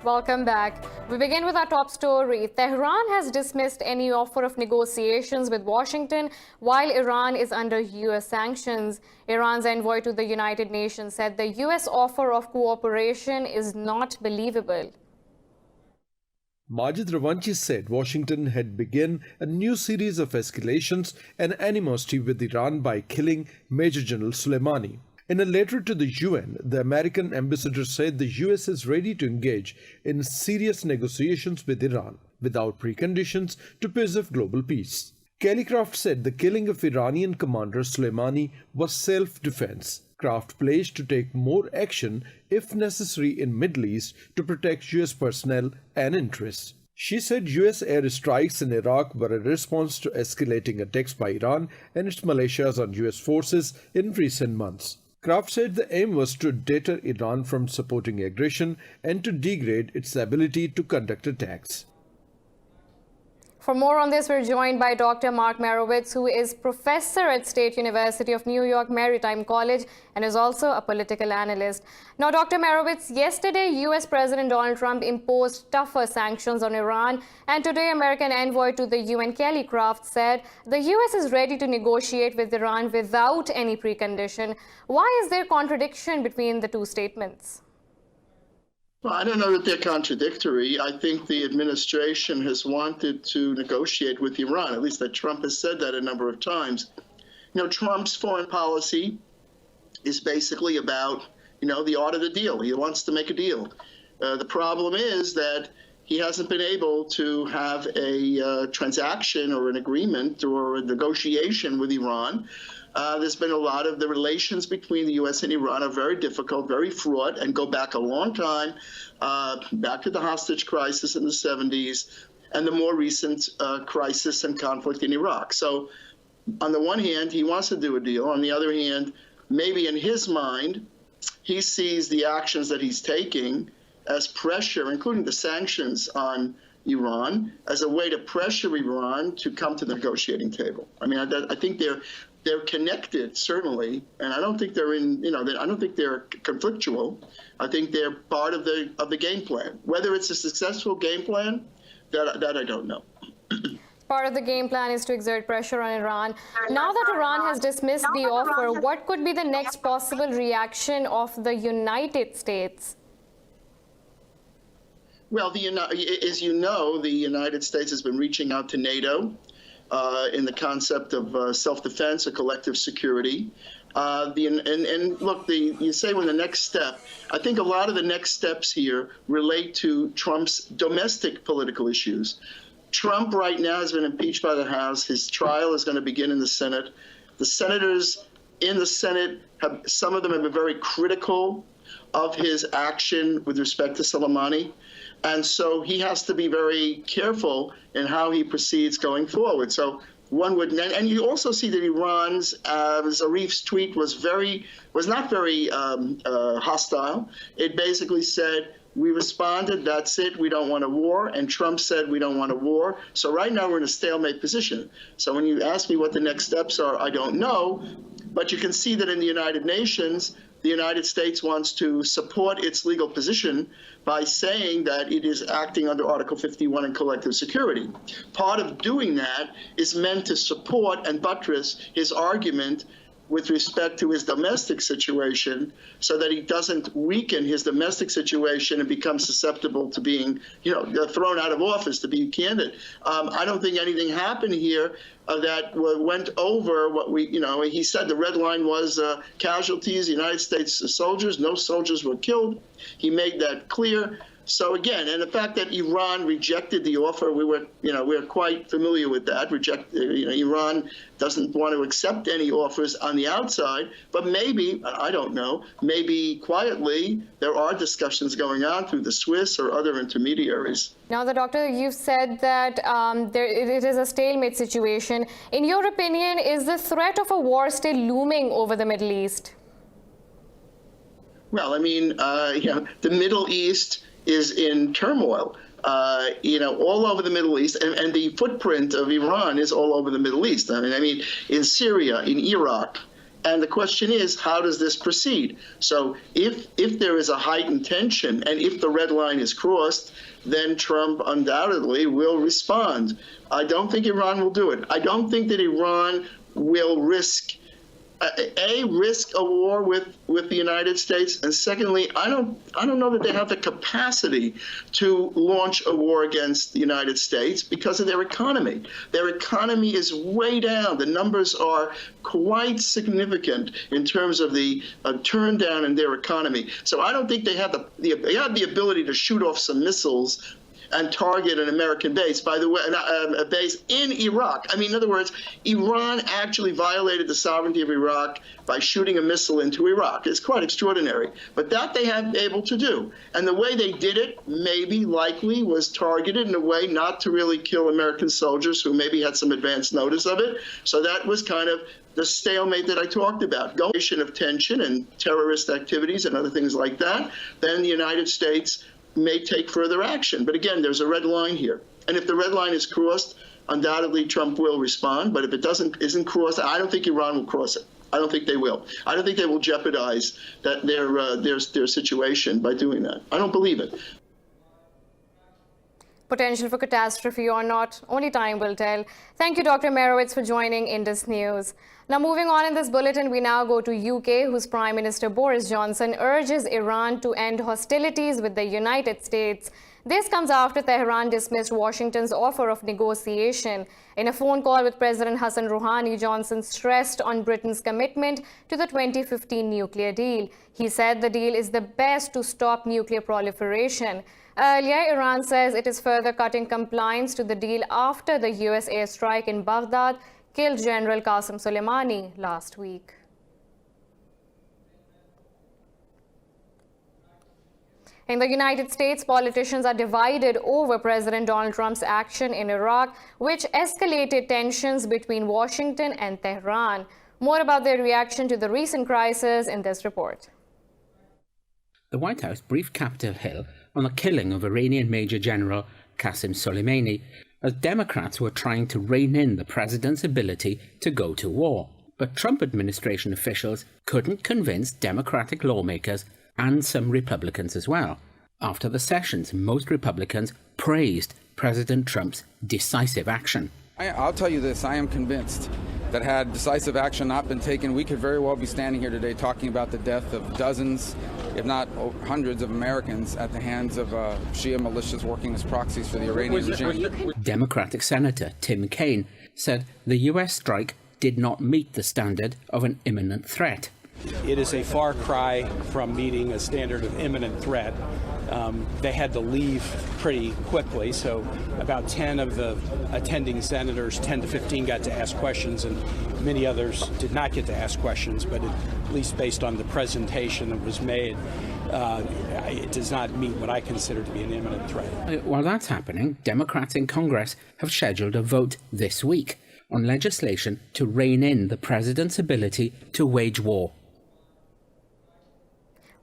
Welcome back. We begin with our top story. Tehran has dismissed any offer of negotiations with Washington while Iran is under U.S. sanctions. Iran's envoy to the United Nations said the U.S. offer of cooperation is not believable. Majid Ravanchi said Washington had begun a new series of escalations and animosity with Iran by killing Major General Soleimani. In a letter to the UN, the American ambassador said the US is ready to engage in serious negotiations with Iran without preconditions to preserve global peace. Kelly Craft said the killing of Iranian commander Soleimani was self-defense. Craft pledged to take more action if necessary in Middle East to protect US personnel and interests. She said US airstrikes in Iraq were a response to escalating attacks by Iran and its militias on US forces in recent months. Kraft said the aim was to deter Iran from supporting aggression and to degrade its ability to conduct attacks. For more on this, we're joined by Dr. Mark Marowitz, who is professor at State University of New York Maritime College and is also a political analyst. Now, Dr. Marowitz, yesterday, U.S. President Donald Trump imposed tougher sanctions on Iran, and today, American envoy to the UN, Kelly Craft, said the U.S. is ready to negotiate with Iran without any precondition. Why is there contradiction between the two statements? Well, I don't know that they're contradictory. I think the administration has wanted to negotiate with Iran, at least that Trump has said that a number of times. You know, Trump's foreign policy is basically about, the art of the deal. He wants to make a deal. The problem is that he hasn't been able to have a transaction or an agreement or a negotiation with Iran. There's been a lot of the relations between the U.S. and Iran are very difficult, very fraught, and go back a long time, back to the hostage crisis in the 70s and the more recent crisis and conflict in Iraq. So on the one hand, he wants to do a deal. On the other hand, maybe in his mind, he sees the actions that he's taking as pressure, including the sanctions on Iran, as a way to pressure Iran to come to the negotiating table. I mean, I think they're connected, certainly, and I don't think they're I don't think they're conflictual. I think they're part of the game plan. Whether it's a successful game plan, that I don't know. Part of the game plan is to exert pressure on Iran. Now that Iran has dismissed the offer, what could be the next possible reaction of the United States? Well, as you know, the United States has been reaching out to NATO in the concept of self-defense or collective security. You say when the next step, I think a lot of the next steps here relate to Trump's domestic political issues. Trump right now has been impeached by the House. His trial is going to begin in the Senate. The senators in the Senate, some of them have been very critical of his action with respect to Soleimani. And so he has to be very careful in how he proceeds going forward. So one would, and you also see that Iran's Zarif's tweet was not very hostile. It basically said, we responded, that's it, we don't want a war. And Trump said, we don't want a war. So right now we're in a stalemate position. So when you ask me what the next steps are, I don't know. But you can see that in the United Nations, the United States wants to support its legal position by saying that it is acting under Article 51 in collective security. Part of doing that is meant to support and buttress his argument with respect to his domestic situation so that he doesn't weaken his domestic situation and become susceptible to being, thrown out of office, to be candid. I don't think anything happened here that went over what he said the red line was casualties, United States soldiers, no soldiers were killed. He made that clear. So again, and the fact that Iran rejected the offer, we're quite familiar with that. Iran doesn't want to accept any offers on the outside, but maybe, I don't know, maybe quietly there are discussions going on through the Swiss or other intermediaries. Now, Doctor, you've said that it is a stalemate situation. In your opinion, is the threat of a war still looming over the Middle East? Well, I mean, the Middle East is in turmoil, all over the Middle East, and the footprint of Iran is all over the Middle East. I mean, in Syria, in Iraq, And the question is, how does this proceed? So if there is a heightened tension and if the red line is crossed, then Trump undoubtedly will respond. I don't think Iran will do it. I don't think that Iran will risk a war with the United States, and secondly, I don't know that they have the capacity to launch a war against the United States because of their economy. Their economy is way down. The numbers are quite significant in terms of the turn down in their economy. So I don't think they have the ability to shoot off some missiles and target an American base, by the way, a base in Iraq. I mean, in other words, Iran actually violated the sovereignty of Iraq by shooting a missile into Iraq. It's quite extraordinary. But that they have been able to do. And the way they did it, likely, was targeted in a way not to really kill American soldiers who maybe had some advance notice of it. So that was kind of the stalemate that I talked about, escalation of tension and terrorist activities and other things like that. Then the United States may take further action. But again, there's a red line here. And if the red line is crossed, undoubtedly Trump will respond. But if it isn't crossed, I don't think Iran will cross it. I don't think they will. I don't think they will jeopardize their situation by doing that. I don't believe it. Potential for catastrophe or not, only time will tell. Thank you, Dr. Merowitz, for joining Indus News. Now, moving on in this bulletin, we now go to UK, whose Prime Minister Boris Johnson urges Iran to end hostilities with the United States. This comes after Tehran dismissed Washington's offer of negotiation. In a phone call with President Hassan Rouhani, Johnson stressed on Britain's commitment to the 2015 nuclear deal. He said the deal is the best to stop nuclear proliferation. Earlier, Iran says it is further cutting compliance to the deal after the US airstrike in Baghdad killed General Qasem Soleimani last week. In the United States, politicians are divided over President Donald Trump's action in Iraq, which escalated tensions between Washington and Tehran. More about their reaction to the recent crisis in this report. The White House briefed Capitol Hill on the killing of Iranian Major General Qasem Soleimani, as Democrats were trying to rein in the president's ability to go to war. But Trump administration officials couldn't convince Democratic lawmakers and some Republicans as well. After the sessions, most Republicans praised President Trump's decisive action. I'll tell you this, I am convinced that had decisive action not been taken, we could very well be standing here today talking about the death of dozens, if not hundreds of Americans at the hands of Shia militias working as proxies for the Iranian regime. Democratic Senator Tim Kaine said the US strike did not meet the standard of an imminent threat. It is a far cry from meeting a standard of imminent threat. They had to leave pretty quickly, so about 10 of the attending senators, 10 to 15, got to ask questions, and many others did not get to ask questions, but at least based on the presentation that was made, it does not meet what I consider to be an imminent threat. While that's happening, Democrats in Congress have scheduled a vote this week on legislation to rein in the president's ability to wage war.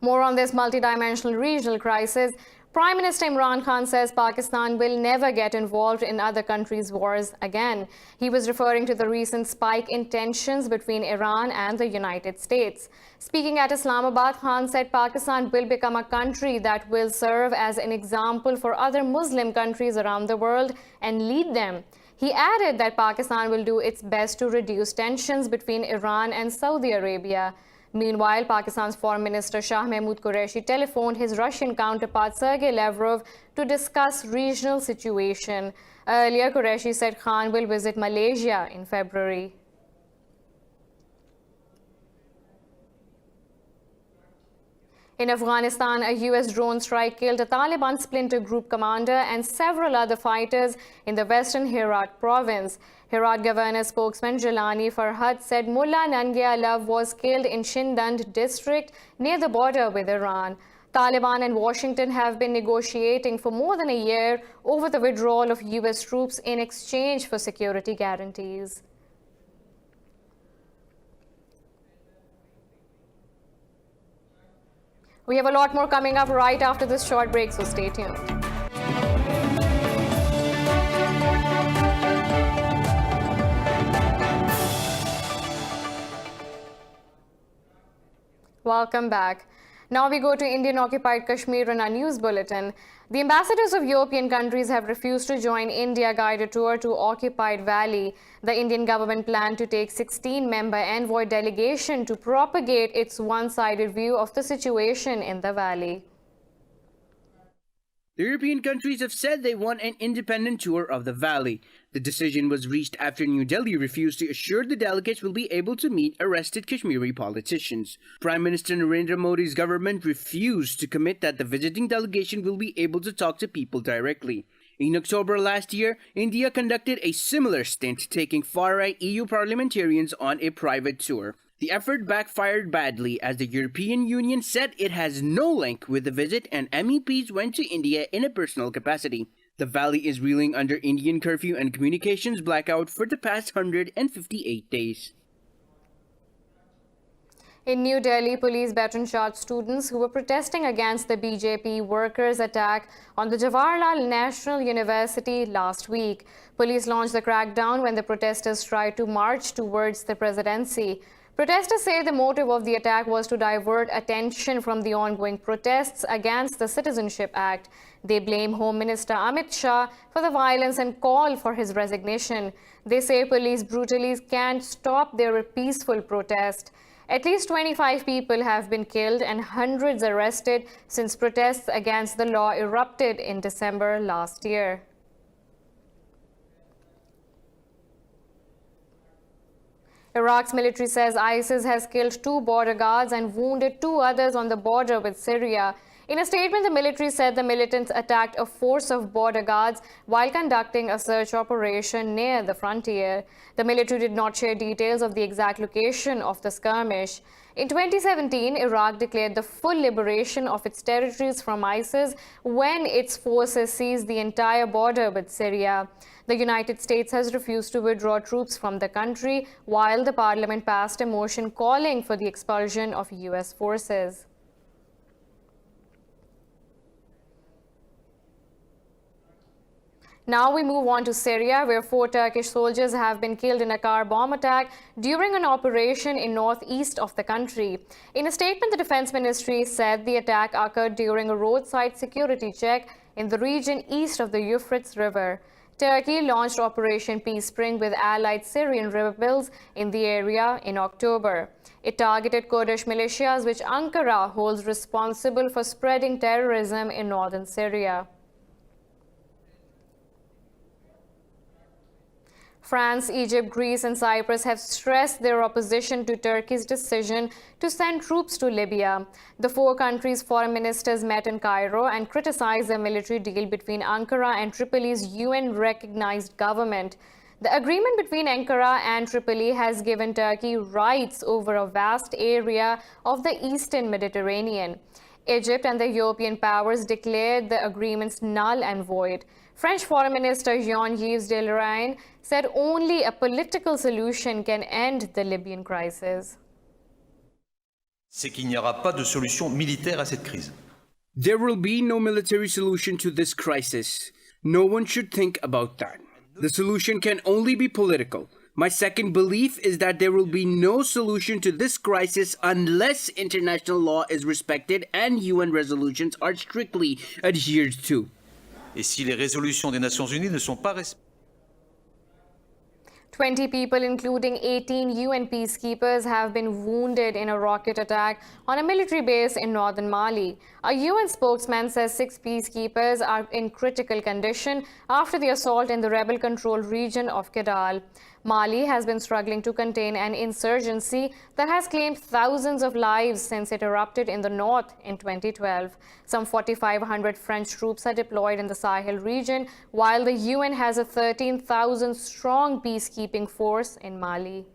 More on this multidimensional regional crisis. Prime Minister Imran Khan says Pakistan will never get involved in other countries' wars again. He was referring to the recent spike in tensions between Iran and the United States. Speaking at Islamabad, Khan said Pakistan will become a country that will serve as an example for other Muslim countries around the world and lead them. He added that Pakistan will do its best to reduce tensions between Iran and Saudi Arabia. Meanwhile, Pakistan's Foreign Minister Shah Mahmood Qureshi telephoned his Russian counterpart Sergei Lavrov to discuss regional situation. Earlier, Qureshi said Khan will visit Malaysia in February. In Afghanistan, a US drone strike killed a Taliban splinter group commander and several other fighters in the western Herat province. Herat governor spokesman Jalani Farhad said Mullah Nangia Love was killed in Shindand district near the border with Iran. Taliban and Washington have been negotiating for more than a year over the withdrawal of US troops in exchange for security guarantees. We have a lot more coming up right after this short break, so stay tuned. Welcome back. Now we go to Indian-occupied Kashmir in our news bulletin. The ambassadors of European countries have refused to join India guided tour to occupied valley. The Indian government planned to take 16-member envoy delegation to propagate its one-sided view of the situation in the valley. The European countries have said they want an independent tour of the valley. The decision was reached after New Delhi refused to assure the delegates will be able to meet arrested Kashmiri politicians. Prime Minister Narendra Modi's government refused to commit that the visiting delegation will be able to talk to people directly. In October last year, India conducted a similar stint, taking far-right EU parliamentarians on a private tour. The effort backfired badly as the European Union said it has no link with the visit and MEPs went to India in a personal capacity. The valley is reeling under Indian curfew and communications blackout for the past 158 days. In New Delhi, police baton shot students who were protesting against the BJP workers' attack on the Jawaharlal National University last week. Police launched the crackdown when the protesters tried to march towards the presidency. Protesters say the motive of the attack was to divert attention from the ongoing protests against the Citizenship Act. They blame Home Minister Amit Shah for the violence and call for his resignation. They say police brutally can't stop their peaceful protest. At least 25 people have been killed and hundreds arrested since protests against the law erupted in December last year. Iraq's military says ISIS has killed 2 border guards and wounded 2 others on the border with Syria. In a statement, the military said the militants attacked a force of border guards while conducting a search operation near the frontier. The military did not share details of the exact location of the skirmish. In 2017, Iraq declared the full liberation of its territories from ISIS when its forces seized the entire border with Syria. The United States has refused to withdraw troops from the country, while the parliament passed a motion calling for the expulsion of U.S. forces. Now we move on to Syria, where 4 Turkish soldiers have been killed in a car bomb attack during an operation in northeast of the country. In a statement, the Defense Ministry said the attack occurred during a roadside security check in the region east of the Euphrates River. Turkey launched Operation Peace Spring with allied Syrian rebels in the area in October. It targeted Kurdish militias, which Ankara holds responsible for spreading terrorism in northern Syria. France, Egypt, Greece and Cyprus have stressed their opposition to Turkey's decision to send troops to Libya. The 4 countries' foreign ministers met in Cairo and criticized the military deal between Ankara and Tripoli's UN-recognized government. The agreement between Ankara and Tripoli has given Turkey rights over a vast area of the eastern Mediterranean. Egypt and the European powers declared the agreements null and void. French Foreign Minister Jean-Yves Le Drian said only a political solution can end the Libyan crisis. C'est qu'il n'y aura pas de solution militaire à cette crise. There will be no military solution to this crisis. No one should think about that. The solution can only be political. My second belief is that there will be no solution to this crisis unless international law is respected and UN resolutions are strictly adhered to. Et si les résolutions des Nations Unies ne sont pas respectées, 20 people, including 18 UN peacekeepers, have been wounded in a rocket attack on a military base in northern Mali. A UN spokesman says 6 peacekeepers are in critical condition after the assault in the rebel-controlled region of Kidal. Mali has been struggling to contain an insurgency that has claimed thousands of lives since it erupted in the north in 2012. Some 4,500 French troops are deployed in the Sahel region, while the UN has a 13,000-strong peacekeeping force in Mali.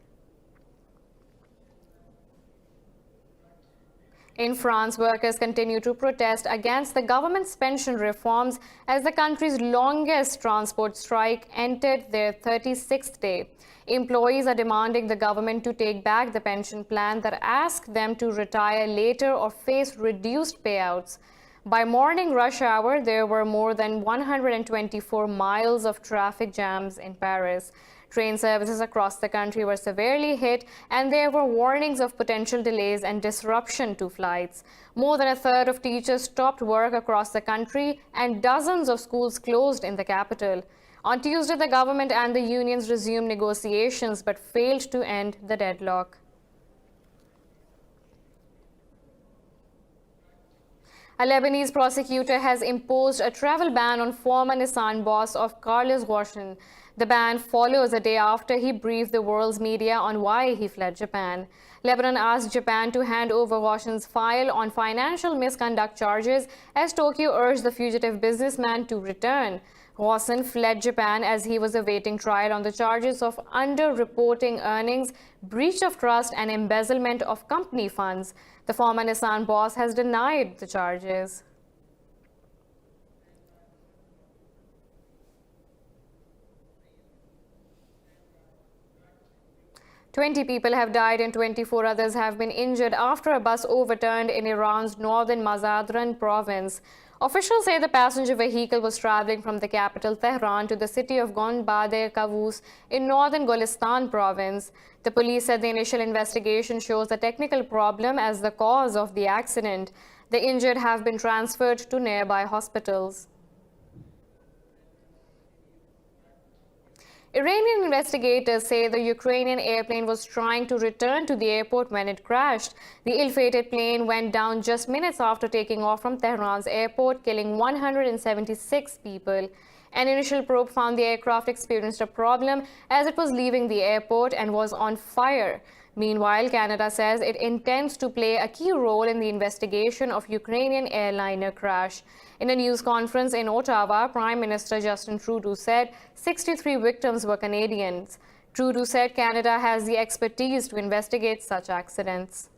In France, workers continue to protest against the government's pension reforms as the country's longest transport strike entered their 36th day. Employees are demanding the government to take back the pension plan that asks them to retire later or face reduced payouts. By morning rush hour, there were more than 124 miles of traffic jams in Paris. Train services across the country were severely hit, and there were warnings of potential delays and disruption to flights. More than a third of teachers stopped work across the country, and dozens of schools closed in the capital. On Tuesday, the government and the unions resumed negotiations but failed to end the deadlock. A Lebanese prosecutor has imposed a travel ban on former Nissan boss of Carlos Ghosn. The ban follows a day after he briefed the world's media on why he fled Japan. Lebanon asked Japan to hand over Ghosn's file on financial misconduct charges as Tokyo urged the fugitive businessman to return. Ghosn fled Japan as he was awaiting trial on the charges of under-reporting earnings, breach of trust, and embezzlement of company funds. The former Nissan boss has denied the charges. "20 people have died and 24 others have been injured after a bus overturned in Iran's northern Mazandaran province. Officials say the passenger vehicle was traveling from the capital Tehran to the city of Gonbad-e-Kavus in northern Golestan province. The police said the initial investigation shows a technical problem as the cause of the accident. The injured have been transferred to nearby hospitals. Iranian investigators say the Ukrainian airplane was trying to return to the airport when it crashed. The ill-fated plane went down just minutes after taking off from Tehran's airport, killing 176 people. An initial probe found the aircraft experienced a problem as it was leaving the airport and was on fire. Meanwhile, Canada says it intends to play a key role in the investigation of Ukrainian airliner crash. In a news conference in Ottawa, Prime Minister Justin Trudeau said 63 victims were Canadians. Trudeau said Canada has the expertise to investigate such accidents.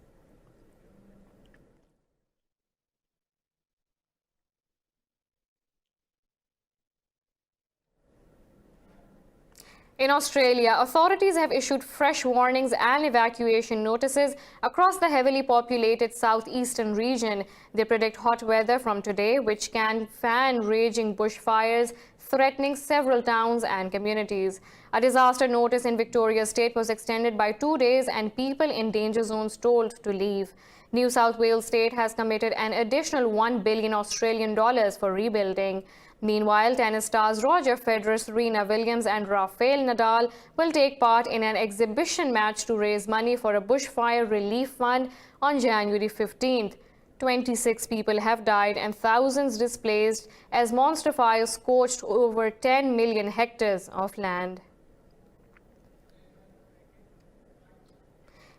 In Australia, authorities have issued fresh warnings and evacuation notices across the heavily populated southeastern region. They predict hot weather from today, which can fan raging bushfires, threatening several towns and communities. A disaster notice in Victoria State was extended by 2 days, and people in danger zones told to leave. New South Wales State has committed an additional $1 billion Australian dollars for rebuilding. Meanwhile, tennis stars Roger Federer, Serena Williams, and Rafael Nadal will take part in an exhibition match to raise money for a bushfire relief fund on January 15th. 26 people have died and thousands displaced as monster fires scorched over 10 million hectares of land.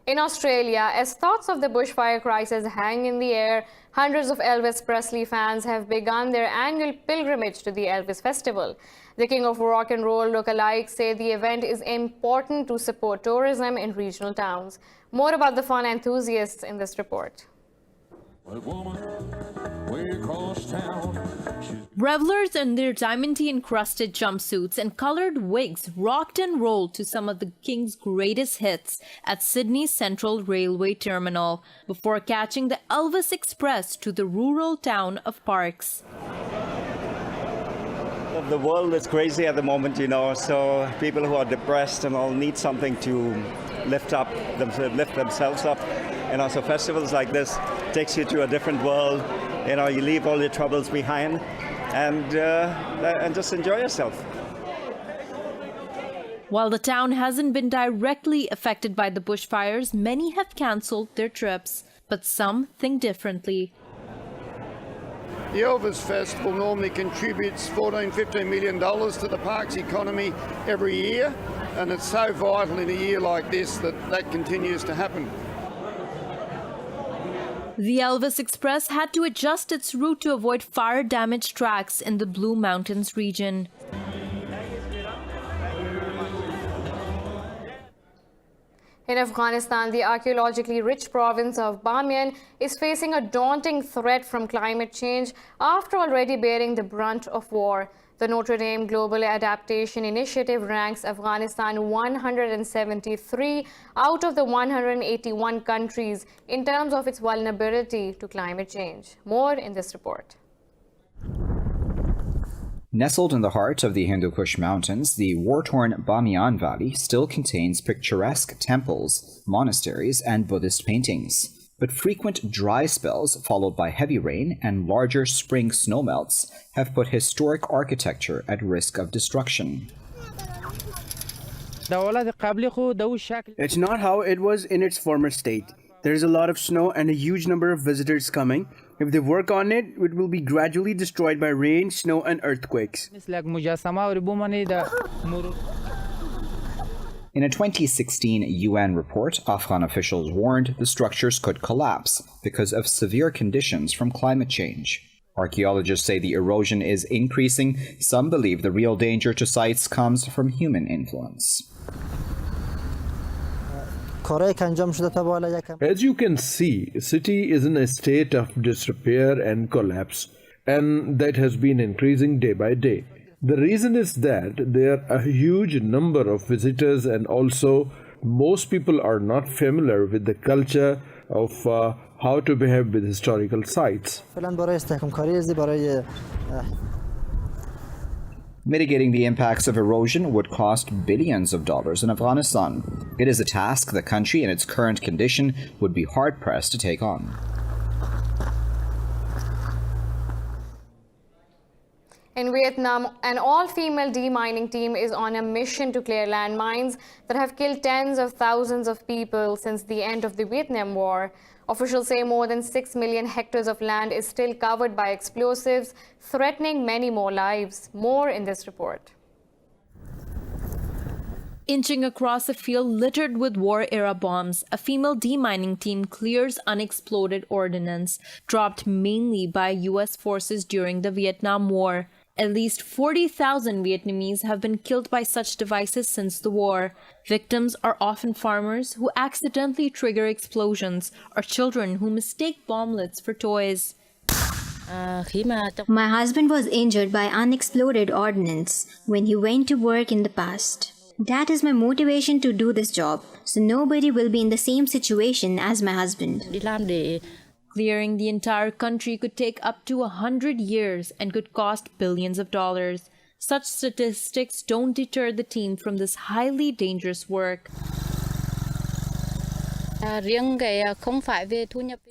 In Australia, as thoughts of the bushfire crisis hang in the air, hundreds of Elvis Presley fans have begun their annual pilgrimage to the Elvis Festival. The king of rock and roll lookalikes say the event is important to support tourism in regional towns. More about the fun enthusiasts in this report. Revelers in their diamante-encrusted jumpsuits and colored wigs rocked and rolled to some of the King's greatest hits at Sydney's Central Railway Terminal before catching the Elvis Express to the rural town of Parkes. The world is crazy at the moment, so people who are depressed and all need something to lift themselves up. So festivals like this takes you to a different world. You leave all your troubles behind and just enjoy yourself. While the town hasn't been directly affected by the bushfires, many have cancelled their trips, but some think differently. The Elvis Festival normally contributes $14–15 million to the park's economy every year, and it's so vital in a year like this that continues to happen. The Elvis Express had to adjust its route to avoid fire-damaged tracks in the Blue Mountains region. In Afghanistan, the archaeologically rich province of Bamiyan is facing a daunting threat from climate change after already bearing the brunt of war. The Notre Dame Global Adaptation Initiative ranks Afghanistan 173 out of the 181 countries in terms of its vulnerability to climate change. More in this report. Nestled in the heart of the Hindu Kush Mountains, the war-torn Bamiyan Valley still contains picturesque temples, monasteries, and Buddhist paintings. But frequent dry spells, followed by heavy rain and larger spring snowmelts, have put historic architecture at risk of destruction. It's not how it was in its former state. There's a lot of snow and a huge number of visitors coming. If they work on it, it will be gradually destroyed by rain, snow, and earthquakes. In a 2016 UN report, Afghan officials warned the structures could collapse because of severe conditions from climate change. Archaeologists say the erosion is increasing. Some believe the real danger to sites comes from human influence. As you can see, the city is in a state of disrepair and collapse, and that has been increasing day by day. The reason is that there are a huge number of visitors, and also most people are not familiar with the culture of how to behave with historical sites. Mitigating the impacts of erosion would cost billions of dollars in Afghanistan. It is a task the country in its current condition would be hard-pressed to take on. In Vietnam, an all-female demining team is on a mission to clear landmines that have killed tens of thousands of people since the end of the Vietnam War. Officials say more than 6 million hectares of land is still covered by explosives, threatening many more lives. More in this report. Inching across a field littered with war-era bombs, a female demining team clears unexploded ordnance, dropped mainly by U.S. forces during the Vietnam War. At least 40,000 Vietnamese have been killed by such devices since the war. Victims are often farmers who accidentally trigger explosions or children who mistake bomblets for toys. My husband was injured by unexploded ordnance when he went to work in the past. That is my motivation to do this job, so nobody will be in the same situation as my husband. Clearing the entire country could take up to 100 years and could cost billions of dollars. Such statistics don't deter the team from this highly dangerous work.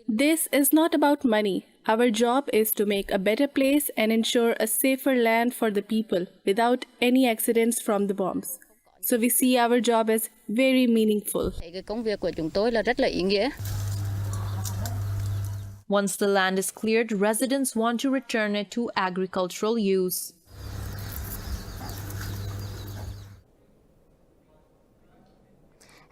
This is not about money. Our job is to make a better place and ensure a safer land for the people without any accidents from the bombs. So we see our job as very meaningful. Once the land is cleared, residents want to return it to agricultural use.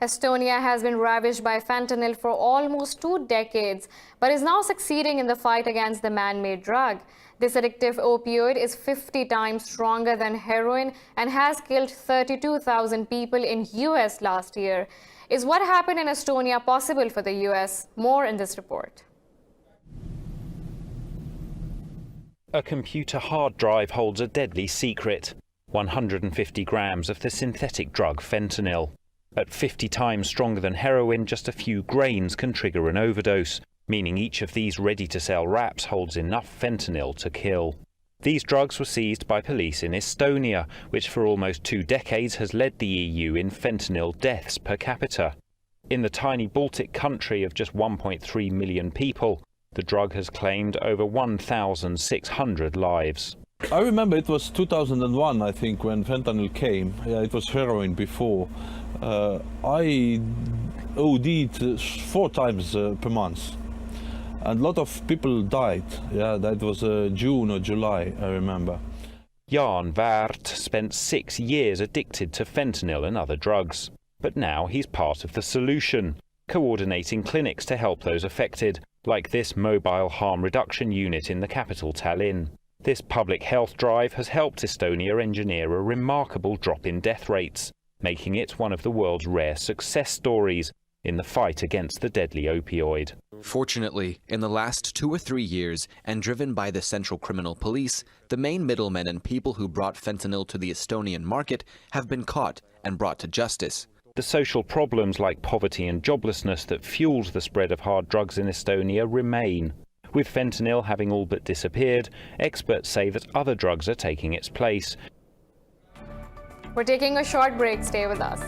Estonia has been ravaged by fentanyl for almost 2 decades, but is now succeeding in the fight against the man-made drug. This addictive opioid is 50 times stronger than heroin and has killed 32,000 people in US last year. Is what happened in Estonia possible for the US? More in this report. A computer hard drive holds a deadly secret: 150 grams of the synthetic drug fentanyl. At 50 times stronger than heroin, just a few grains can trigger an overdose, meaning each of these ready-to-sell wraps holds enough fentanyl to kill. These drugs were seized by police in Estonia, which for almost 2 decades has led the EU in fentanyl deaths per capita. In the tiny Baltic country of just 1.3 million people, the drug has claimed over 1,600 lives. I remember it was 2001, I think, when fentanyl came. Yeah, it was heroin before. I OD'd 4 times per month. And a lot of people died. Yeah, that was June or July, I remember. Jan Waert spent 6 years addicted to fentanyl and other drugs. But now he's part of the solution, coordinating clinics to help those affected, like this mobile harm reduction unit in the capital Tallinn. This public health drive has helped Estonia engineer a remarkable drop in death rates, making it one of the world's rare success stories in the fight against the deadly opioid. Fortunately, in the last 2 or 3 years, and driven by the Central Criminal Police, the main middlemen and people who brought fentanyl to the Estonian market have been caught and brought to justice. The social problems like poverty and joblessness that fuels the spread of hard drugs in Estonia remain. With fentanyl having all but disappeared, experts say that other drugs are taking its place. We're taking a short break. Stay with us.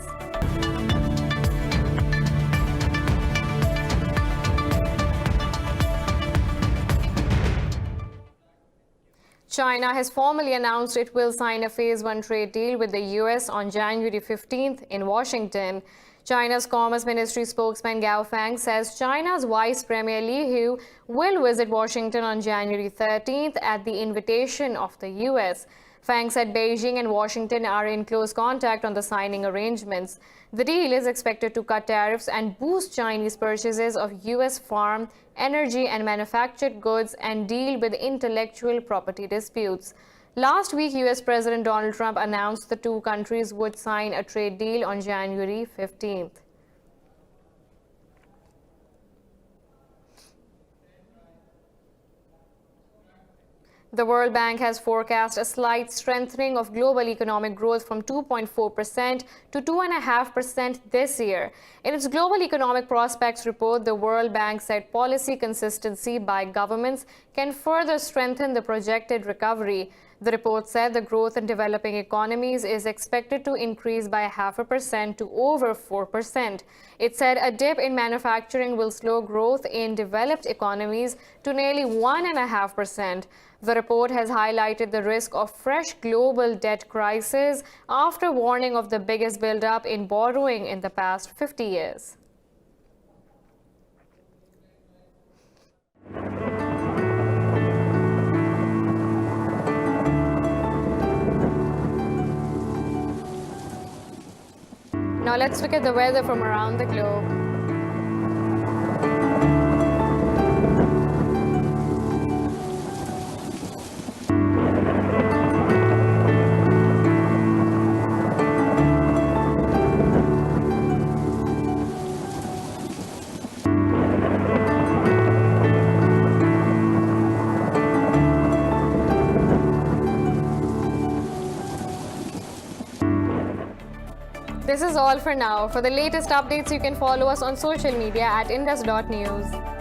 China has formally announced it will sign a Phase 1 trade deal with the US on January 15th in Washington. China's Commerce Ministry spokesman Gao Feng says China's Vice Premier Li Hu will visit Washington on January 13th at the invitation of the US. Feng said Beijing and Washington are in close contact on the signing arrangements. The deal is expected to cut tariffs and boost Chinese purchases of US farm, energy and manufactured goods and deal with intellectual property disputes. Last week, US President Donald Trump announced the two countries would sign a trade deal on January 15th. The World Bank has forecast a slight strengthening of global economic growth from 2.4% to 2.5% this year. In its Global Economic Prospects report, the World Bank said policy consistency by governments can further strengthen the projected recovery. The report said the growth in developing economies is expected to increase by 0.5% to over 4%. It said a dip in manufacturing will slow growth in developed economies to nearly 1.5%. The report has highlighted the risk of fresh global debt crisis after warning of the biggest buildup in borrowing in the past 50 years. Now let's look at the weather from around the globe. This is all for now. For the latest updates, you can follow us on social media at indus.news.